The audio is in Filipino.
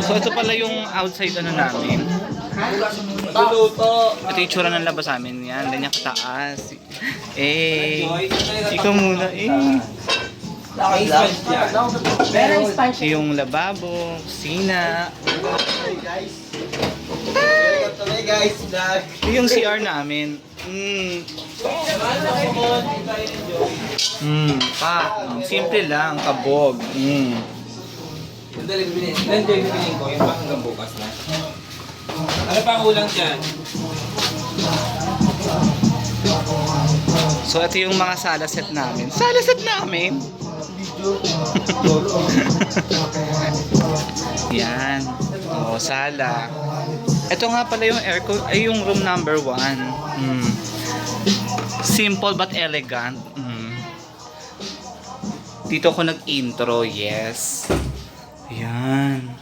So ito pala yung outside ano namin. Ito yung itsura ng labas namin. Yan, ganyan kataas. Ikaw muna Ito yung lababo, kusina. Ito yung CR namin. Simple lang, kabog. Sandali, bibiliin ko. Yung pa hanggang bukas na. Ano pa ang ulang dyan? So ito yung mga sala set namin. Sala set namin? Yan. O, sala. Ito nga pala yung aircon, ay yung room number 1. Simple but elegant. Dito ako nag-intro, yes. Yan.